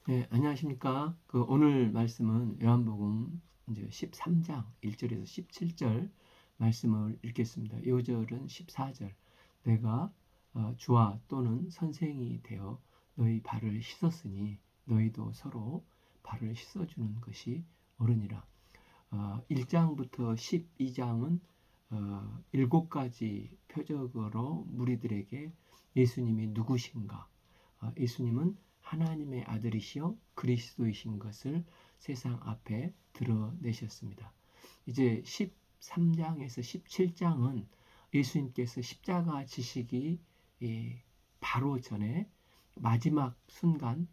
네, 안녕하십니까. 오늘 말씀은 요한복음 이제 13장 1절에서 17절 말씀을 읽겠습니다. 요절은 14절. 내가 주와 또는 선생이 되어 너희 발을 씻었으니 너희도 서로 발을 씻어주는 것이 옳으니라. 1장부터 12장은 7가지 표적으로 무리들에게 예수님이 누구신가, 예수님은 하나님의 아들이시요 그리스도이신 것을 세상 앞에 드러내셨습니다. 이제 13장에서 17장은 예수님께서 십자가 지시기 바로 전에 마지막 순간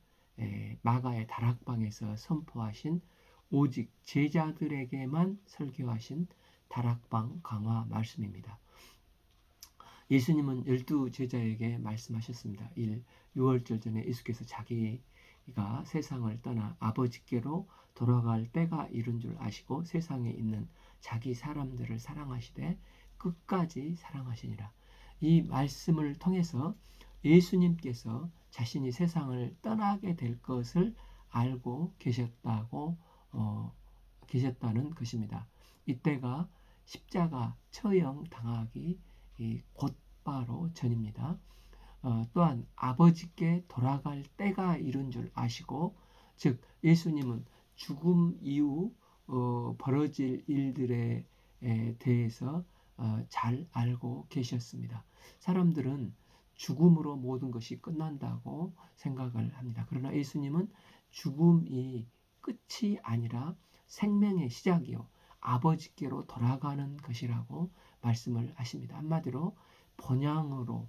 마가의 다락방에서 선포하신 오직 제자들에게만 설교하신 다락방 강화 말씀입니다. 예수님은 12제자에게 말씀하셨습니다. 6월절 전에 예수께서 자기가 세상을 떠나 아버지께로 돌아갈 때가 이른 줄 아시고 세상에 있는 자기 사람들을 사랑하시되 끝까지 사랑하시니라. 이 말씀을 통해서 예수님께서 자신이 세상을 떠나게 될 것을 알고 계셨다는 것입니다. 이때가 십자가 처형 당하기 곧바로 전입니다. 또한 아버지께 돌아갈 때가 이른 줄 아시고, 즉 예수님은 죽음 이후 벌어질 일들에 대해서 잘 알고 계셨습니다. 사람들은 죽음으로 모든 것이 끝난다고 생각을 합니다. 그러나 예수님은 죽음이 끝이 아니라 생명의 시작이요 아버지께로 돌아가는 것이라고 말씀을 하십니다. 한마디로 본향으로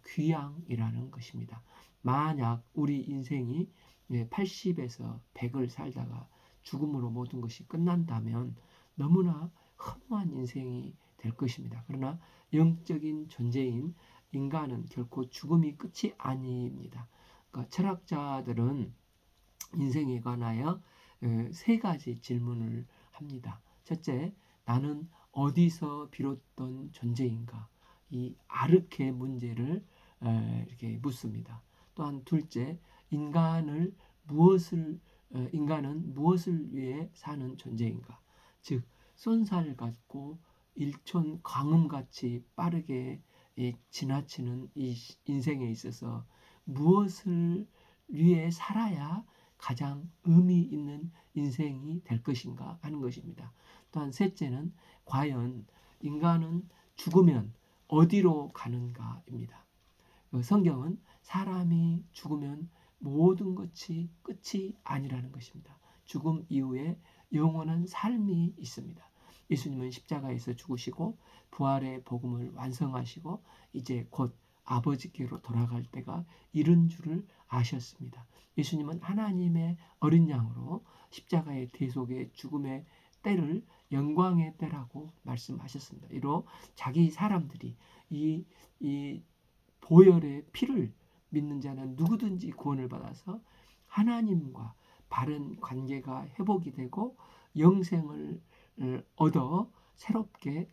귀향이라는 것입니다. 만약 우리 인생이 80에서 100을 살다가 죽음으로 모든 것이 끝난다면 너무나 허무한 인생이 될 것입니다. 그러나 영적인 존재인 인간은 결코 죽음이 끝이 아닙니다. 그러니까 철학자들은 인생에 관하여 3가지 질문을 합니다. 첫째, 나는 어디서 비롯된 존재인가? 이 아르케 문제를 이렇게 묻습니다. 또한 둘째, 인간은 무엇을 위해 사는 존재인가? 즉, 쏜살 같고 일촌 광음같이 빠르게 지나치는 이 인생에 있어서 무엇을 위해 살아야 가장 의미 있는 인생이 될 것인가 하는 것입니다. 또한 셋째는 과연 인간은 죽으면 어디로 가는가입니다. 성경은 사람이 죽으면 모든 것이 끝이 아니라는 것입니다. 죽음 이후에 영원한 삶이 있습니다. 예수님은 십자가에서 죽으시고 부활의 복음을 완성하시고 이제 곧 아버지께로 돌아갈 때가 이른 줄을 아셨습니다. 예수님은 하나님의 어린 양으로 십자가의 대속의 죽음의 때를 영광의 때라고 말씀하셨습니다. 이로 자기 사람들이 이 보혈의 피를 믿는 자는 누구든지 구원을 받아서 하나님과 바른 관계가 회복이 되고 영생을 얻어 새롭고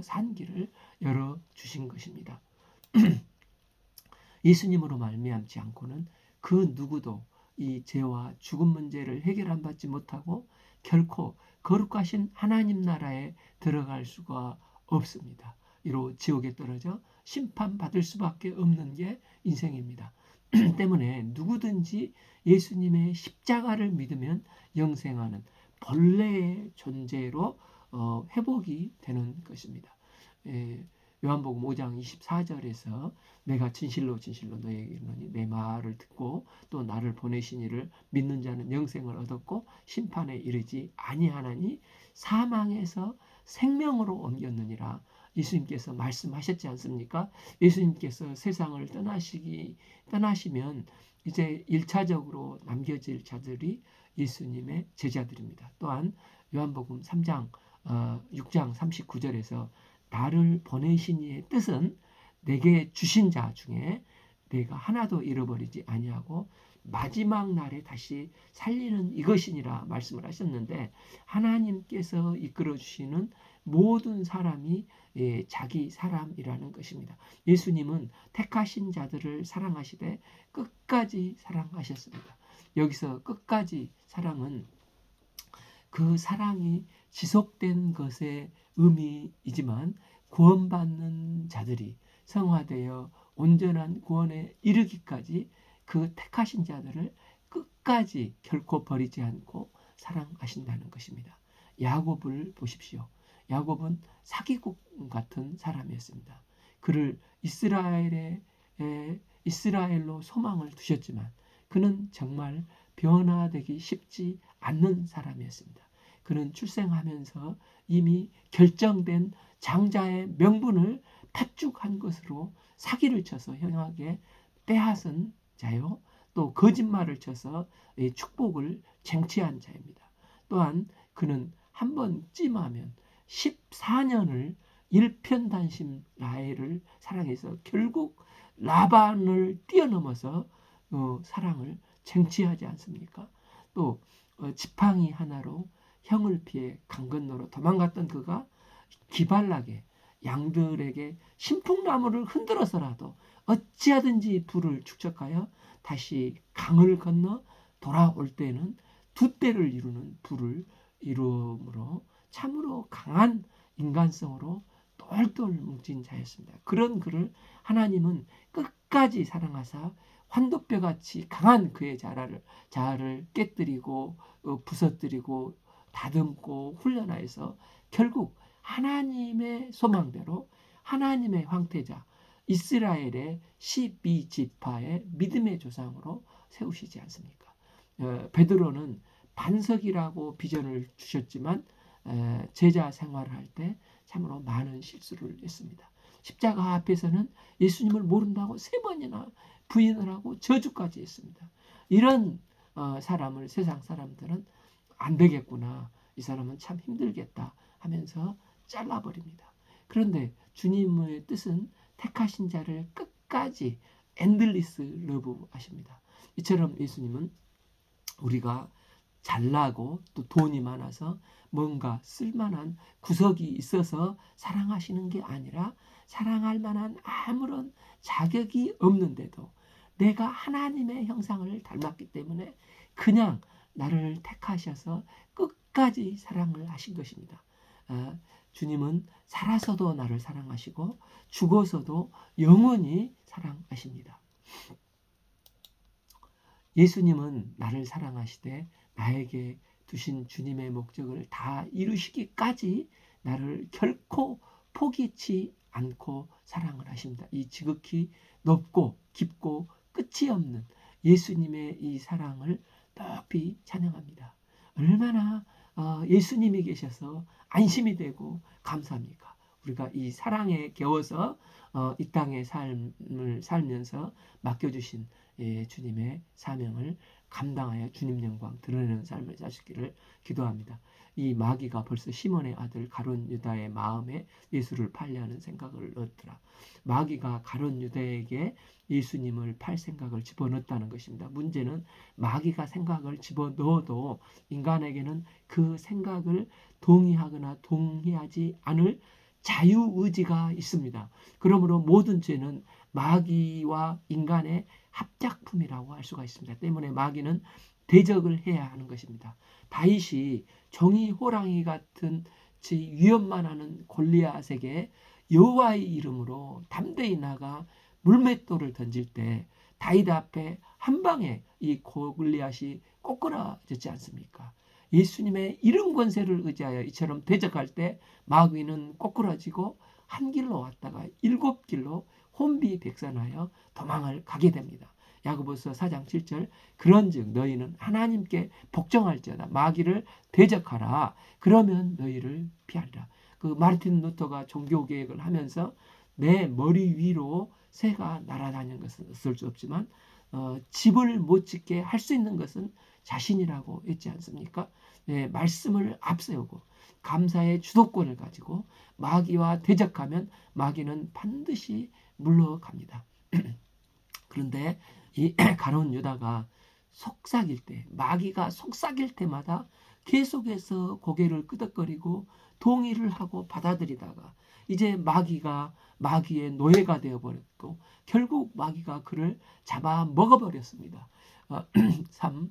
산 길을 열어 주신 것입니다. 예수님으로 말미암지 않고는 그 누구도 이 죄와 죽음 문제를 해결받지 못하고 결코 거룩하신 하나님 나라에 들어갈 수가 없습니다. 이로 지옥에 떨어져 심판받을 수밖에 없는 게 인생입니다. 때문에 누구든지 예수님의 십자가를 믿으면 영생하는 본래의 존재로 회복이 되는 것입니다. 요한복음 5장 24절에서 내가 진실로 너에게 이르노니 내 말을 듣고 또 나를 보내신 이를 믿는 자는 영생을 얻었고 심판에 이르지 아니하나니 사망에서 생명으로 옮겼느니라. 예수님께서 말씀하셨지 않습니까? 예수님께서 세상을 떠나시면 이제 1차적으로 남겨질 자들이 예수님의 제자들입니다. 또한 요한복음 6장 39절에서 나를 보내신 이의 뜻은 내게 주신 자 중에 내가 하나도 잃어버리지 아니하고 마지막 날에 다시 살리는 이것이니라 말씀을 하셨는데, 하나님께서 이끌어 주시는 모든 사람이 자기 사람이라는 것입니다. 예수님은 택하신 자들을 사랑하시되 끝까지 사랑하셨습니다. 여기서 끝까지 사랑은 그 사랑이 지속된 것의 의미이지만, 구원받는 자들이 성화되어 온전한 구원에 이르기까지 그 택하신 자들을 끝까지 결코 버리지 않고 사랑하신다는 것입니다. 야곱을 보십시오. 야곱은 사기꾼 같은 사람이었습니다. 그를 이스라엘로 소망을 두셨지만 그는 정말 변화되기 쉽지 않는 사람이었습니다. 그는 출생하면서 이미 결정된 장자의 명분을 팥죽한 것으로 사기를 쳐서 형에게 빼앗은 자요, 또 거짓말을 쳐서 축복을 쟁취한 자입니다. 또한 그는 한 번 찜하면 14년을 일편단심 라헬을 사랑해서 결국 라반을 뛰어넘어서 사랑을 쟁취하지 않습니까? 또 지팡이 하나로 형을 피해 강 건너로 도망갔던 그가 기발나게 양들에게 신풍나무를 흔들어서라도 어찌하든지 부를 축적하여 다시 강을 건너 돌아올 때는 두 때를 이루는 부를 이루므로 참으로 강한 인간성으로 똘똘 뭉친 자였습니다. 그런 그를 하나님은 끝까지 사랑하사 환도뼈같이 강한 그의 자아를 깨뜨리고 부서뜨리고 다듬고 훈련하여서 결국 하나님의 소망대로 하나님의 황태자 이스라엘의 12지파의 믿음의 조상으로 세우시지 않습니까? 베드로는 반석이라고 비전을 주셨지만 제자 생활을 할 때 참으로 많은 실수를 했습니다. 십자가 앞에서는 예수님을 모른다고 3번이나 부인을 하고 저주까지 했습니다. 이런 사람을 세상 사람들은 안 되겠구나, 이 사람은 참 힘들겠다 하면서 잘라버립니다. 그런데 주님의 뜻은 택하신 자를 끝까지 엔들리스 러브 하십니다. 이처럼 예수님은 우리가 잘나고 또 돈이 많아서 뭔가 쓸만한 구석이 있어서 사랑하시는 게 아니라, 사랑할 만한 아무런 자격이 없는데도 내가 하나님의 형상을 닮았기 때문에 그냥 나를 택하셔서 끝까지 사랑을 하신 것입니다. 주님은 살아서도 나를 사랑하시고 죽어서도 영원히 사랑하십니다. 예수님은 나를 사랑하시되 나에게 두신 주님의 목적을 다 이루시기까지 나를 결코 포기치 않고 사랑을 하십니다. 이 지극히 높고 깊고 끝이 없는 예수님의 이 사랑을 높이 찬양합니다. 얼마나 예수님이 계셔서 안심이 되고 감사합니까? 우리가 이 사랑에 겨워서 이 땅의 삶을 살면서 맡겨주신 주님의 사명을 감당하여 주님 영광 드러내는 삶을 사시기를 기도합니다. 이 마귀가 벌써 시몬의 아들 가룟 유다의 마음에 예수를 팔려는 생각을 넣었더라. 마귀가 가룟 유다에게 예수님을 팔 생각을 집어넣었다는 것입니다. 문제는 마귀가 생각을 집어넣어도 인간에게는 그 생각을 동의하거나 동의하지 않을 자유의지가 있습니다. 그러므로 모든 죄는 마귀와 인간의 합작품이라고 할 수가 있습니다. 때문에 마귀는 대적을 해야 하는 것입니다. 다윗이 종이 호랑이 같은 위협만 하는 골리앗에게 여호와의 이름으로 담대히 나가 물맷돌을 던질 때 다윗 앞에 한 방에 이 골리앗이 꼬꾸라졌지 않습니까? 예수님의 이름 권세를 의지하여 이처럼 대적할 때 마귀는 꼬꾸라지고 한 길로 왔다가 7길로 혼비백산하여 도망을 가게 됩니다. 야고보서 4장 7절 그런즉 너희는 하나님께 복종할지어다 마귀를 대적하라 그러면 너희를 피하리라. 그 마르틴 루터가 종교개혁을 하면서 내 머리 위로 새가 날아다니는 것은 없을 수 없지만 집을 못 짓게 할 수 있는 것은 자신이라고 했지 않습니까? 네, 말씀을 앞세우고 감사의 주도권을 가지고 마귀와 대적하면 마귀는 반드시 물러갑니다. 그런데 이 가룟 유다가 속삭일 때, 마귀가 속삭일 때마다 계속해서 고개를 끄덕거리고 동의를 하고 받아들이다가 이제 마귀가 마귀의 노예가 되어버렸고 결국 마귀가 그를 잡아 먹어버렸습니다. 3.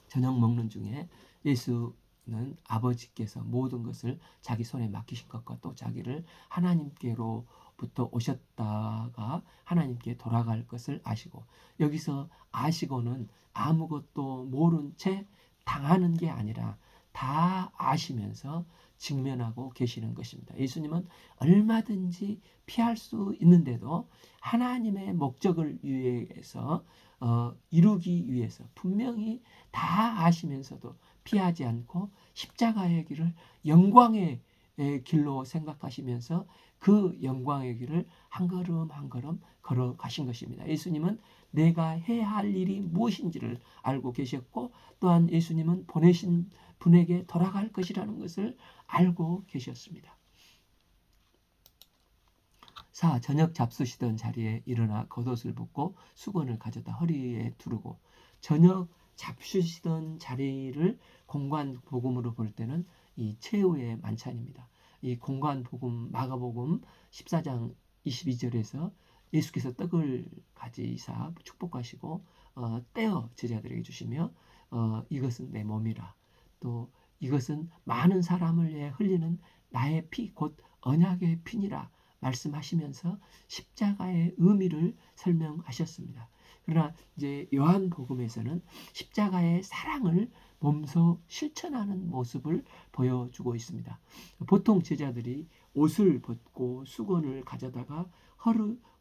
저녁 먹는 중에 예수는 아버지께서 모든 것을 자기 손에 맡기신 것과 또 자기를 하나님께로부터 오셨다가 하나님께 돌아갈 것을 아시고, 여기서 아시고는 아무것도 모른 채 당하는 게 아니라 다 아시면서 직면하고 계시는 것입니다. 예수님은 얼마든지 피할 수 있는데도 하나님의 목적을 위해서 이루기 위해서 분명히 다 아시면서도 피하지 않고 십자가의 길을 영광의 길로 생각하시면서 그 영광의 길을 한 걸음 한 걸음 걸어가신 것입니다. 예수님은 내가 해야 할 일이 무엇인지를 알고 계셨고, 또한 예수님은 보내신 분에게 돌아갈 것이라는 것을 알고 계셨습니다. 4. 저녁 잡수시던 자리에 일어나 겉옷을 벗고 수건을 가져다 허리에 두르고. 저녁 잡수시던 자리를 공관복음으로 볼 때는 이 최후의 만찬입니다. 이 공관복음 마가복음 14장 22절에서 예수께서 떡을 가지사 축복하시고 떼어 제자들에게 주시며 이것은 내 몸이라, 또 이것은 많은 사람을 위해 흘리는 나의 피 곧 언약의 피니라 말씀하시면서 십자가의 의미를 설명하셨습니다. 그러나 이제 요한복음에서는 십자가의 사랑을 몸소 실천하는 모습을 보여주고 있습니다. 보통 제자들이 옷을 벗고 수건을 가져다가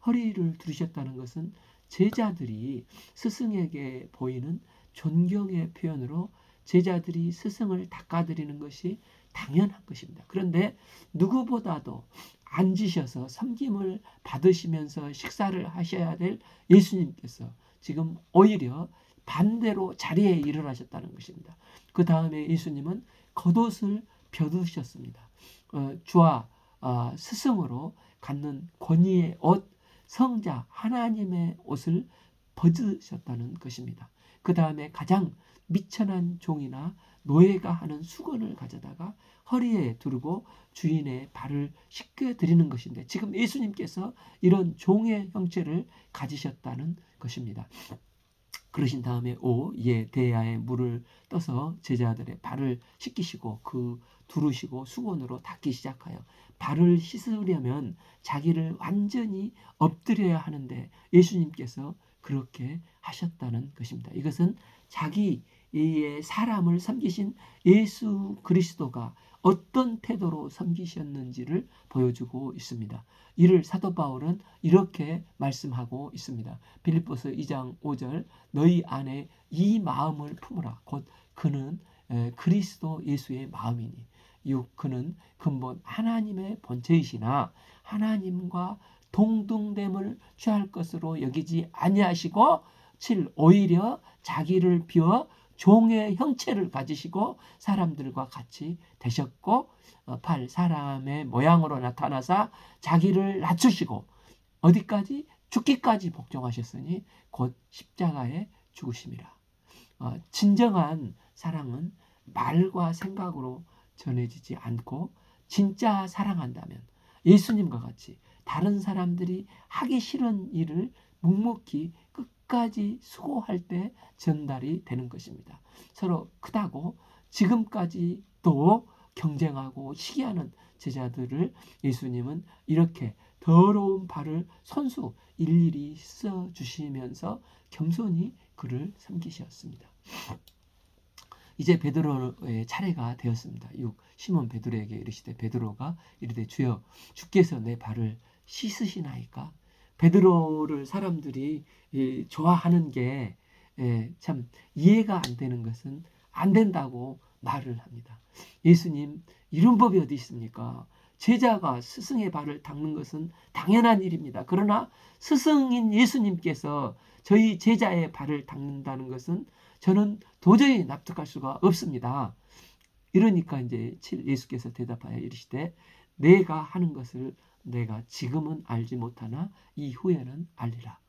허리를 두르셨다는 것은 제자들이 스승에게 보이는 존경의 표현으로 제자들이 스승을 닦아드리는 것이 당연한 것입니다. 그런데 누구보다도 앉으셔서 섬김을 받으시면서 식사를 하셔야 될 예수님께서 지금 오히려 반대로 자리에 일어나셨다는 것입니다. 그 다음에 예수님은 겉옷을 벼두셨습니다. 주와 스승으로 갖는 권위의 옷, 성자 하나님의 옷을 벗으셨다는 것입니다. 그 다음에 가장 미천한 종이나 노예가 하는 수건을 가져다가 허리에 두르고 주인의 발을 씻겨 드리는 것인데, 지금 예수님께서 이런 종의 형체를 가지셨다는 것입니다. 그러신 다음에 대야에 물을 떠서 제자들의 발을 씻기시고 그 두르시고 수건으로 닦기 시작하여 발을 씻으려면 자기를 완전히 엎드려야 하는데 예수님께서 그렇게 하셨다는 것입니다. 이것은 자기의 사람을 섬기신 예수 그리스도가 어떤 태도로 섬기셨는지를 보여주고 있습니다. 이를 사도 바울은 이렇게 말씀하고 있습니다. 빌립보서 2장 5절, 너희 안에 이 마음을 품으라. 곧 그는 그리스도 예수의 마음이니 그는 근본 하나님의 본체이시나 하나님과 동등됨을 취할 것으로 여기지 아니하시고 7. 오히려 자기를 비워 종의 형체를 가지시고 사람들과 같이 되셨고 8. 사람의 모양으로 나타나사 자기를 낮추시고 어디까지? 죽기까지 복종하셨으니 곧 십자가에 죽으심이라. 진정한 사랑은 말과 생각으로 전해지지 않고 진짜 사랑한다면 예수님과 같이 다른 사람들이 하기 싫은 일을 묵묵히 끝까지 수고할 때 전달이 되는 것입니다. 서로 크다고 지금까지 또 경쟁하고 시기하는 제자들을 예수님은 이렇게 더러운 발을 손수 일일이 씻어주시면서 겸손히 그를 섬기셨습니다. 이제 베드로의 차례가 되었습니다. 6. 시몬 베드로에게 이르시되 베드로가 이르되 주여 주께서 내 발을 씻으시나이까? 베드로를 사람들이 좋아하는 게 참 이해가 안 되는 것은 안 된다고 말을 합니다. 예수님, 이런 법이 어디 있습니까? 제자가 스승의 발을 닦는 것은 당연한 일입니다. 그러나 스승인 예수님께서 저희 제자의 발을 닦는다는 것은 저는 도저히 납득할 수가 없습니다. 이러니까 이제 예수께서 대답하여 이르시되 내가 하는 것을 내가 지금은 알지 못하나 이후에는 알리라.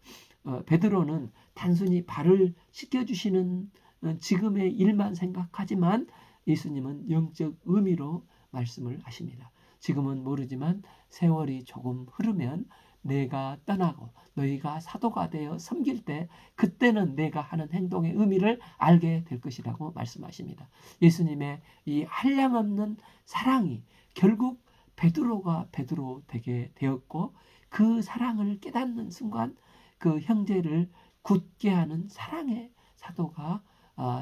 베드로는 단순히 발을 씻겨주시는 지금의 일만 생각하지만 예수님은 영적 의미로 말씀을 하십니다. 지금은 모르지만 세월이 조금 흐르면 내가 떠나고 너희가 사도가 되어 섬길 때 그때는 내가 하는 행동의 의미를 알게 될 것이라고 말씀하십니다. 예수님의 이 한량없는 사랑이 결국 베드로가 베드로 되게 되었고 그 사랑을 깨닫는 순간 그 형제를 굳게 하는 사랑의 사도가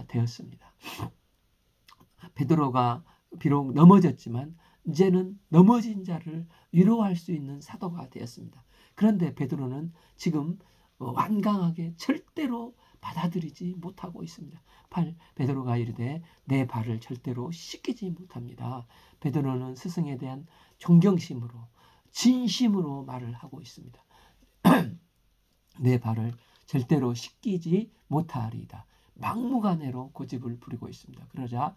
되었습니다. 베드로가 비록 넘어졌지만 이제는 넘어진 자를 위로할 수 있는 사도가 되었습니다. 그런데 베드로는 지금 완강하게 절대로 받아들이지 못하고 있습니다. 베드로가 이르되 내 발을 절대로 씻기지 못합니다. 베드로는 스승에 대한 존경심으로 진심으로 말을 하고 있습니다. 내 발을 절대로 씻기지 못하리이다. 막무가내로 고집을 부리고 있습니다. 그러자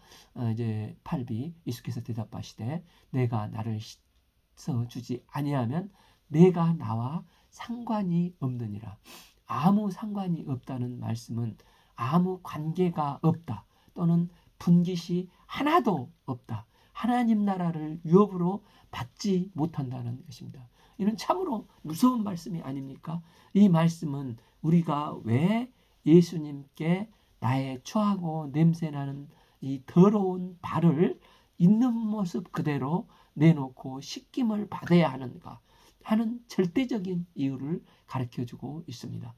이제 8비 예수께서 대답하시되 내가 나를 씻어 주지 아니하면 내가 나와 상관이 없느니라. 아무 상관이 없다는 말씀은 아무 관계가 없다 또는 분깃이 하나도 없다. 하나님 나라를 유업으로 받지 못한다는 것입니다. 이는 참으로 무서운 말씀이 아닙니까? 이 말씀은 우리가 왜 예수님께 나의 추하고 냄새나는 이 더러운 발을 있는 모습 그대로 내놓고 씻김을 받아야 하는가 하는 절대적인 이유를 가르쳐주고 있습니다.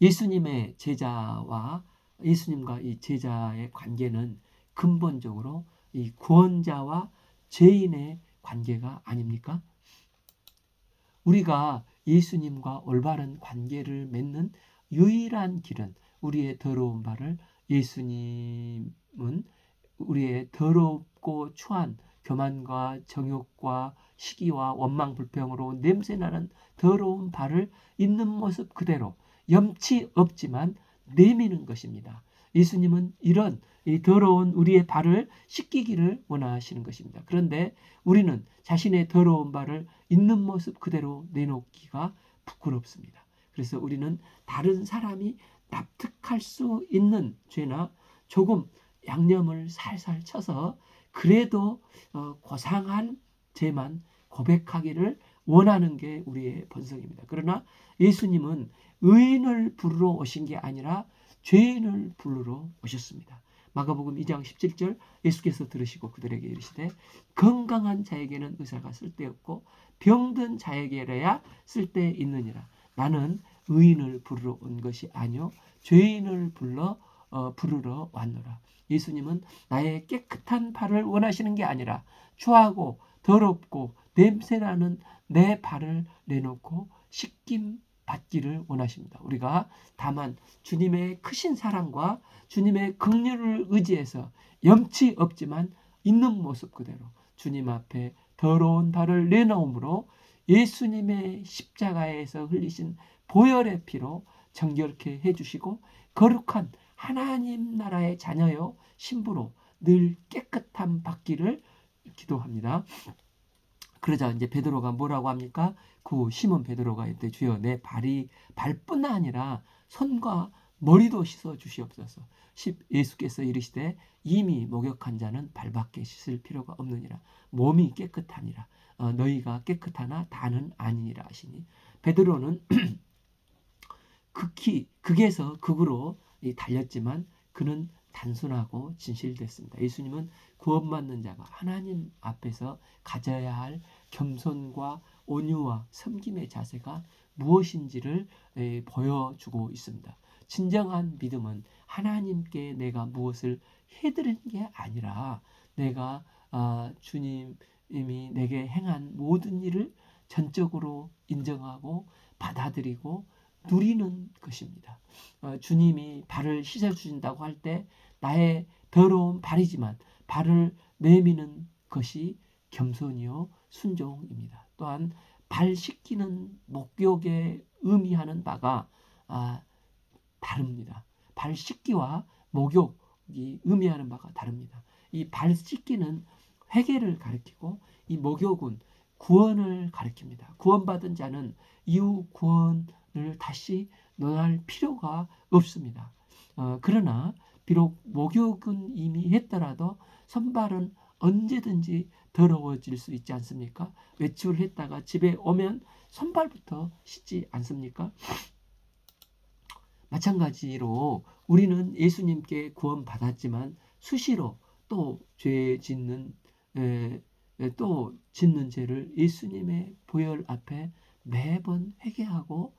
예수님의 제자와 예수님과 이 제자의 관계는 근본적으로 이 구원자와 죄인의 관계가 아닙니까? 우리가 예수님과 올바른 관계를 맺는 유일한 길은 우리의 더러운 발을 예수님은 우리의 더럽고 추한 교만과 정욕과 시기와 원망 불평으로 냄새나는 더러운 발을 있는 모습 그대로 염치 없지만 내미는 것입니다. 예수님은 이런 이 더러운 우리의 발을 씻기기를 원하시는 것입니다. 그런데 우리는 자신의 더러운 발을 있는 모습 그대로 내놓기가 부끄럽습니다. 그래서 우리는 다른 사람이 납득할 수 있는 죄나 조금 양념을 살살 쳐서 그래도 고상한 죄만 고백하기를 원하는 게 우리의 본성입니다. 그러나 예수님은 의인을 부르러 오신 게 아니라 죄인을 부르러 오셨습니다. 마가복음 2장 17절 예수께서 들으시고 그들에게 이르시되 건강한 자에게는 의사가 쓸데없고 병든 자에게라야 쓸데 있느니라. 나는 의인을 부르러 온 것이 아니요 죄인을 부르러 왔노라. 예수님은 나의 깨끗한 발을 원하시는 게 아니라 추하고 더럽고 냄새나는 내 발을 내놓고 씻김 받기를 원하십니다. 우리가 다만 주님의 크신 사랑과 주님의 긍휼을 의지해서 염치 없지만 있는 모습 그대로 주님 앞에 더러운 발을 내놓음으로 예수님의 십자가에서 흘리신 보혈의 피로 정결케 해주시고 거룩한 하나님 나라의 자녀요 신부로 늘 깨끗함 받기를 기도합니다. 그러자 이제 베드로가 뭐라고 합니까? 그 시몬 베드로가 이때 주여 내 발뿐 아니라 손과 머리도 씻어 주시옵소서. 예수께서 이르시되 이미 목욕한 자는 발밖에 씻을 필요가 없느니라. 몸이 깨끗하니라. 너희가 깨끗하나 다는 아니니라 하시니 베드로는 극에서 극으로 달렸지만 그는 단순하고 진실됐습니다. 예수님은 구원받는 자가 하나님 앞에서 가져야 할 겸손과 온유와 섬김의 자세가 무엇인지를 보여주고 있습니다. 진정한 믿음은 하나님께 내가 무엇을 해드리는 게 아니라 내가 주님이 내게 행한 모든 일을 전적으로 인정하고 받아들이고 누리는 것입니다. 주님이 발을 씻어주신다고 할 때 나의 더러운 발이지만 발을 내미는 것이 겸손이요 순종입니다. 또한 발 씻기는 목욕에 의미하는 바가 다릅니다. 발 씻기와 목욕이 의미하는 바가 다릅니다. 이 발 씻기는 회개를 가리키고 이 목욕은 구원을 가리킵니다. 구원받은 자는 이후 구원을 다시 논할 필요가 없습니다. 그러나 비록 목욕은 이미 했더라도 손발은 언제든지 더러워질 수 있지 않습니까? 외출을 했다가 집에 오면 손발부터 씻지 않습니까? 마찬가지로 우리는 예수님께 구원받았지만 수시로 또 죄 짓는 또 짓는 죄를 예수님의 보혈 앞에 매번 회개하고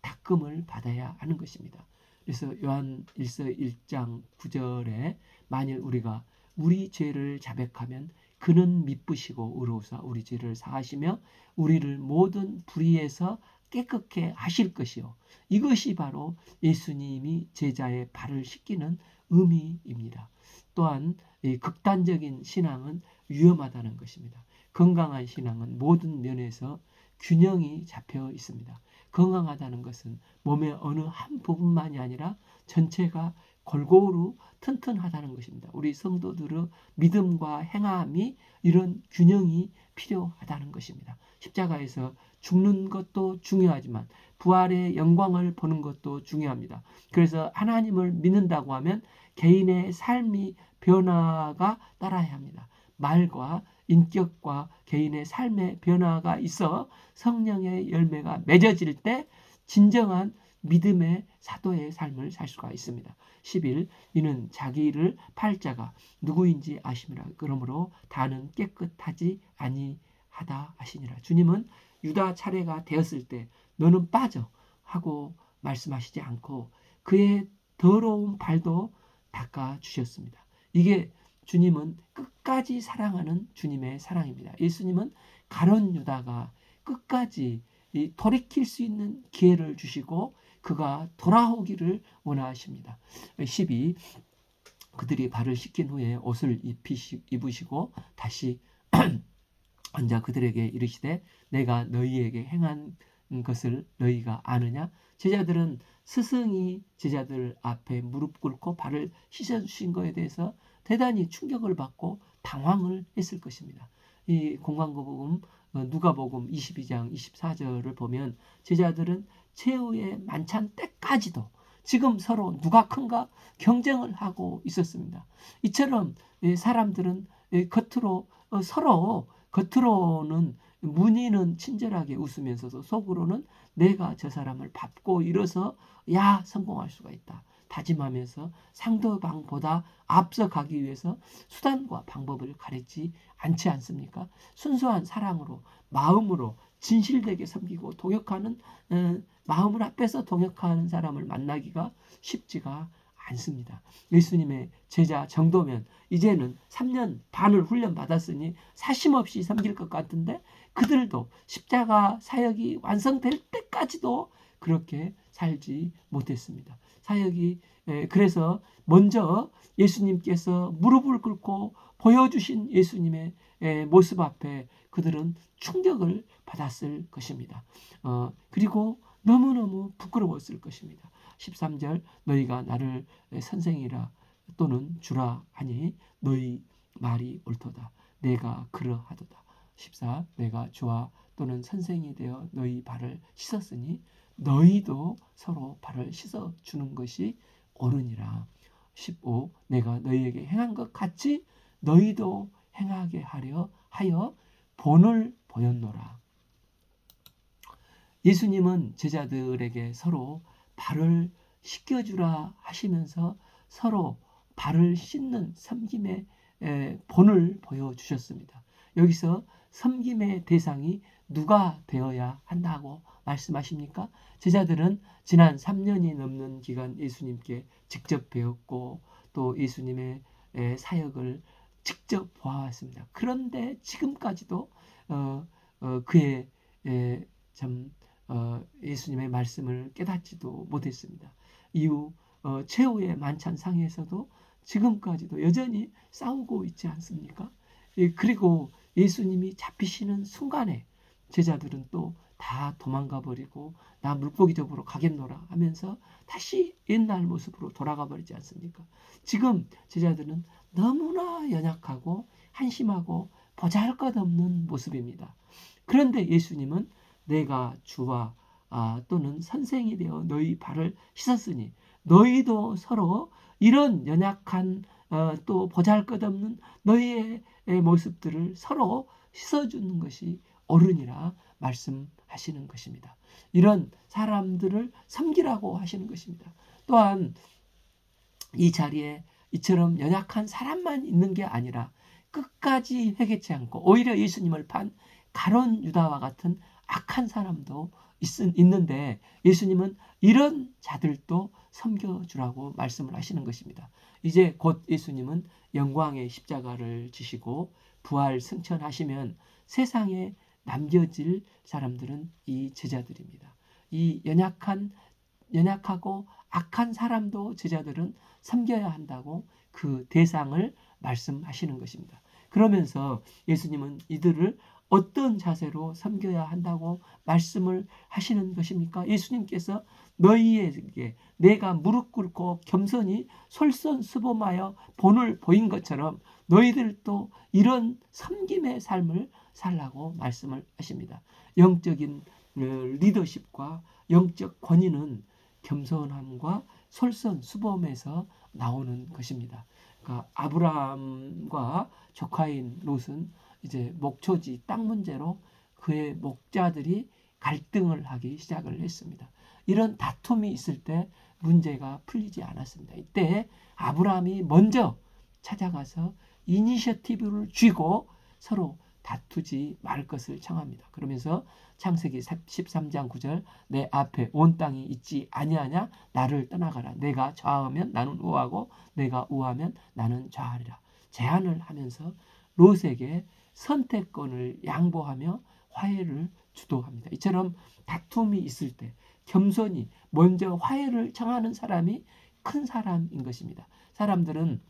닦음을 받아야 하는 것입니다. 그래서 요한 1서 1장 9절에 만일 우리가 우리 죄를 자백하면 그는 미쁘시고 의로우사 우리 죄를 사하시며 우리를 모든 불의에서 깨끗게 하실 것이요. 이것이 바로 예수님이 제자의 발을 씻기는 의미입니다. 또한 이 극단적인 신앙은 위험하다는 것입니다. 건강한 신앙은 모든 면에서 균형이 잡혀 있습니다. 건강하다는 것은 몸의 어느 한 부분만이 아니라 전체가 골고루 튼튼하다는 것입니다. 우리 성도들의 믿음과 행함이 이런 균형이 필요하다는 것입니다. 십자가에서 죽는 것도 중요하지만 부활의 영광을 보는 것도 중요합니다. 그래서 하나님을 믿는다고 하면 개인의 삶이 변화가 따라야 합니다. 말과 인격과 개인의 삶의 변화가 있어 성령의 열매가 맺어질 때 진정한 믿음의 사도의 삶을 살 수가 있습니다. 10일 이는 자기를 팔자가 누구인지 아심이라 그러므로 다는 깨끗하지 아니하다 하시니라. 주님은 유다 차례가 되었을 때 너는 빠져 하고 말씀하시지 않고 그의 더러운 발도 닦아 주셨습니다. 이게 주님은 끝까지 사랑하는 주님의 사랑입니다. 예수님은 가룟 유다가 끝까지 돌이킬 수 있는 기회를 주시고 그가 돌아오기를 원하십니다. 12 그들이 발을 씻긴 후에 옷을 입으시고 다시 앉아 그들에게 이르시되 내가 너희에게 행한 것을 너희가 아느냐? 제자들은 스승이 제자들 앞에 무릎 꿇고 발을 씻어주신 것에 대해서 대단히 충격을 받고 당황을 했을 것입니다. 이 공관복음 누가복음 22장 24절을 보면 제자들은 최후의 만찬 때까지도 지금 서로 누가 큰가 경쟁을 하고 있었습니다. 이처럼 사람들은 겉으로 서로 겉으로는 문의는 친절하게 웃으면서도 속으로는 내가 저 사람을 밟고 일어서 야 성공할 수가 있다 다짐하면서 상대방보다 앞서가기 위해서 수단과 방법을 가리지 않지 않습니까? 순수한 사랑으로 마음으로 진실되게 섬기고 동역하는 마음을 앞에서 동역하는 사람을 만나기가 쉽지가 않습니다. 예수님의 제자 정도면 이제는 3년 반을 훈련받았으니 사심없이 섬길 것 같은데 그들도 십자가 사역이 완성될 때까지도 그렇게 살지 못했습니다. 사역이 그래서 먼저 예수님께서 무릎을 꿇고 보여주신 예수님의 모습 앞에 그들은 충격을 받았을 것입니다. 그리고 너무너무 부끄러웠을 것입니다. 13절 너희가 나를 선생이라 또는 주라 하니 너희 말이 옳도다. 내가 그러하도다. 14 내가 주와 또는 선생이 되어 너희 발을 씻었으니 너희도 서로 발을 씻어주는 것이 옳으니라. 15 내가 너희에게 행한 것 같이 너희도 행하게 하여 본을 보였노라. 예수님은 제자들에게 서로 발을 씻겨주라 하시면서 서로 발을 씻는 섬김의 본을 보여주셨습니다. 여기서 섬김의 대상이 누가 되어야 한다고 말씀하십니까? 제자들은 지난 3년이 넘는 기간 예수님께 직접 배웠고 또 예수님의 사역을 직접 보아왔습니다. 그런데 지금까지도 그의 참 예수님의 말씀을 깨닫지도 못했습니다. 이후 최후의 만찬상에서도 지금까지도 여전히 싸우고 있지 않습니까? 그리고 예수님이 잡히시는 순간에 제자들은 또 다 도망가 버리고 나 물고기 잡으러 가겠노라 하면서 다시 옛날 모습으로 돌아가 버리지 않습니까? 지금 제자들은 너무나 연약하고 한심하고 보잘것없는 모습입니다. 그런데 예수님은 내가 주와 또는 선생이 되어 너희 발을 씻었으니 너희도 서로 이런 연약한 또 보잘것없는 너희의 모습들을 서로 씻어주는 것이 옳으니라 말씀하시는 것입니다. 이런 사람들을 섬기라고 하시는 것입니다. 또한 이 자리에 이처럼 연약한 사람만 있는 게 아니라 끝까지 회개치 않고 오히려 예수님을 판 가룟 유다와 같은 악한 사람도 있는데 예수님은 이런 자들도 섬겨주라고 말씀을 하시는 것입니다. 이제 곧 예수님은 영광의 십자가를 지시고 부활 승천하시면 세상에 남겨질 사람들은 이 제자들입니다. 이 연약하고 악한 사람도 제자들은 섬겨야 한다고 그 대상을 말씀하시는 것입니다. 그러면서 예수님은 이들을 어떤 자세로 섬겨야 한다고 말씀을 하시는 것입니까? 예수님께서 너희에게 내가 무릎 꿇고 겸손히 솔선수범하여 본을 보인 것처럼 너희들도 이런 섬김의 삶을 살라고 말씀을 하십니다. 영적인 리더십과 영적 권위는 겸손함과 솔선수범에서 나오는 것입니다. 그러니까 아브라함과 조카인 롯은 이제 목초지 땅 문제로 그의 목자들이 갈등을 하기 시작을 했습니다. 이런 다툼이 있을 때 문제가 풀리지 않았습니다. 이때 아브라함이 먼저 찾아가서 이니셔티브를 쥐고 서로 다투지 말 것을 청합니다. 그러면서 창세기 13장 9절 내 앞에 온 땅이 있지 아니하냐 나를 떠나가라. 내가 좌하면 나는 우하고 내가 우하면 나는 좌하리라. 제안을 하면서 롯에게 선택권을 양보하며 화해를 주도합니다. 이처럼 다툼이 있을 때 겸손히 먼저 화해를 청하는 사람이 큰 사람인 것입니다. 사람들은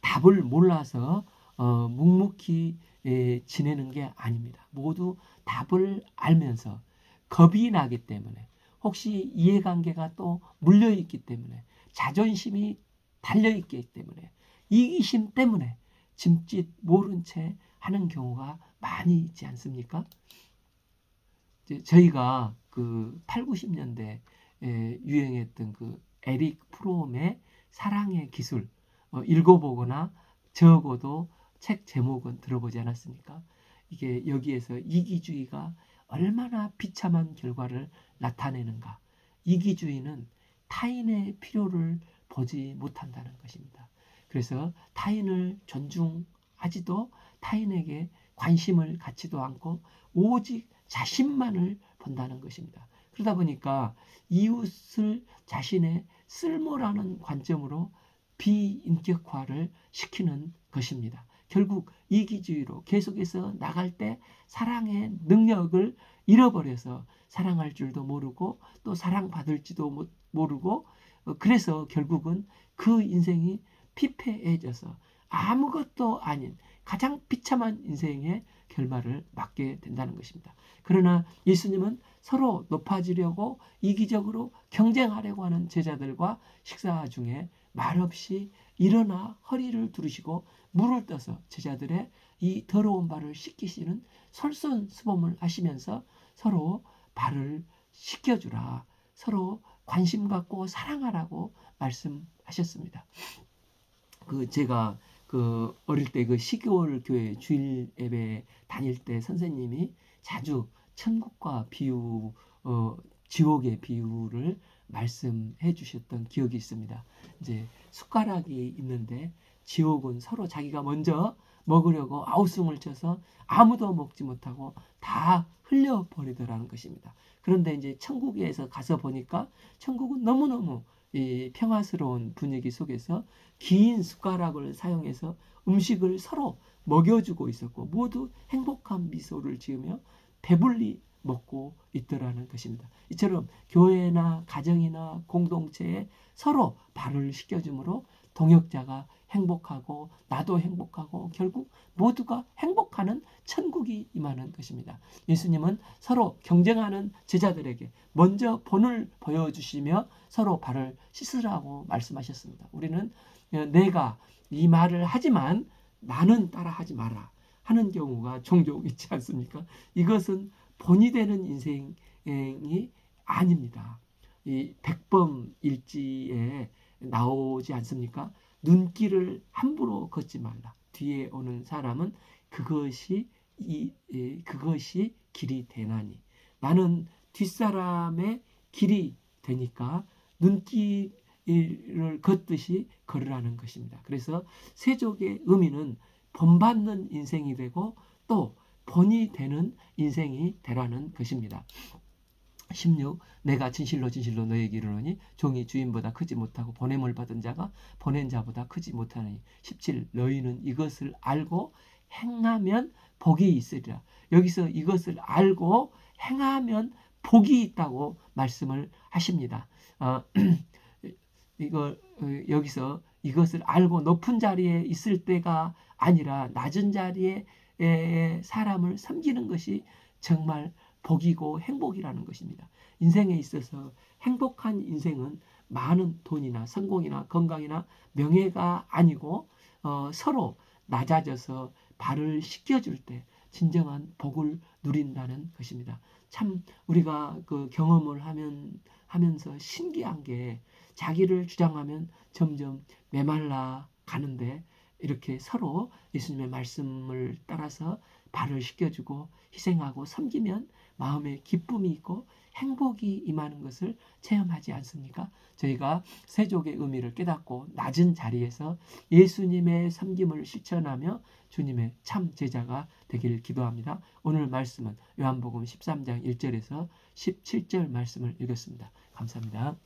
답을 몰라서 묵묵히 지내는 게 아닙니다. 모두 답을 알면서 겁이 나기 때문에 혹시 이해관계가 또 물려있기 때문에 자존심이 달려있기 때문에 이기심 때문에 짐짓 모른 채 하는 경우가 많이 있지 않습니까? 저희가 그 8, 90년대 유행했던 그 에릭 프롬의 사랑의 기술 읽어보거나 적어도 책 제목은 들어보지 않았습니까? 이게 여기에서 이기주의가 얼마나 비참한 결과를 나타내는가. 이기주의는 타인의 필요를 보지 못한다는 것입니다. 그래서 타인을 존중하지도 타인에게 관심을 갖지도 않고 오직 자신만을 본다는 것입니다. 그러다 보니까 이웃을 자신의 쓸모라는 관점으로 비인격화를 시키는 것입니다. 결국 이기주의로 계속해서 나갈 때 사랑의 능력을 잃어버려서 사랑할 줄도 모르고 또 사랑받을지도 모르고 그래서 결국은 그 인생이 피폐해져서 아무것도 아닌 가장 비참한 인생의 결말을 맞게 된다는 것입니다. 그러나 예수님은 서로 높아지려고 이기적으로 경쟁하려고 하는 제자들과 식사 중에 말없이 일어나 허리를 두르시고 물을 떠서 제자들의 이 더러운 발을 씻기시는 솔선수범을 하시면서 서로 발을 씻겨주라, 서로 관심 갖고 사랑하라고 말씀하셨습니다. 제가 어릴 때 시골 교회 주일 예배 다닐 때 선생님이 자주 천국과 비유, 지옥의 비유를 말씀해 주셨던 기억이 있습니다. 이제 숟가락이 있는데 지옥은 서로 자기가 먼저 먹으려고 아우성을 쳐서 아무도 먹지 못하고 다 흘려버리더라는 것입니다. 그런데 이제 천국에서 가서 보니까 천국은 너무너무 평화스러운 분위기 속에서 긴 숟가락을 사용해서 음식을 서로 먹여주고 있었고 모두 행복한 미소를 지으며 배불리 먹고 있더라는 것입니다. 이처럼 교회나 가정이나 공동체에 서로 발을 씻겨줌으로 동역자가 행복하고 나도 행복하고 결국 모두가 행복하는 천국이 임하는 것입니다. 예수님은 서로 경쟁하는 제자들에게 먼저 본을 보여주시며 서로 발을 씻으라고 말씀하셨습니다. 우리는 내가 이 말을 하지만 나는 따라하지 마라 하는 경우가 종종 있지 않습니까? 이것은 본이 되는 인생의 인생이 아닙니다. 이 백범일지에 나오지 않습니까? 눈길을 함부로 걷지 말라. 뒤에 오는 사람은 그것이 길이 되나니. 나는 뒷사람의 길이 되니까 눈길을 걷듯이 걸으라는 것입니다. 그래서 세족의 의미는 본받는 인생이 되고 또 본이 되는 인생이 되라는 것입니다. 16. 내가 진실로 진실로 너에게 이르노니 종이 주인보다 크지 못하고 보냄을 받은 자가 보낸 자보다 크지 못하니. 17. 너희는 이것을 알고 행하면 복이 있으리라. 여기서 이것을 알고 행하면 복이 있다고 말씀을 하십니다. 여기서 이것을 알고 높은 자리에 있을 때가 아니라 낮은 자리에 사람을 섬기는 것이 정말 복이고 행복이라는 것입니다. 인생에 있어서 행복한 인생은 많은 돈이나 성공이나 건강이나 명예가 아니고 서로 낮아져서 발을 씻겨줄 때 진정한 복을 누린다는 것입니다. 참 우리가 그 경험을 하면서 신기한 게 자기를 주장하면 점점 메말라 가는데 이렇게 서로 예수님의 말씀을 따라서 발을 씻겨주고 희생하고 섬기면 마음에 기쁨이 있고 행복이 임하는 것을 체험하지 않습니까? 저희가 세족의 의미를 깨닫고 낮은 자리에서 예수님의 섬김을 실천하며 주님의 참 제자가 되기를 기도합니다. 오늘 말씀은 요한복음 13장 1절에서 17절 말씀을 읽었습니다. 감사합니다.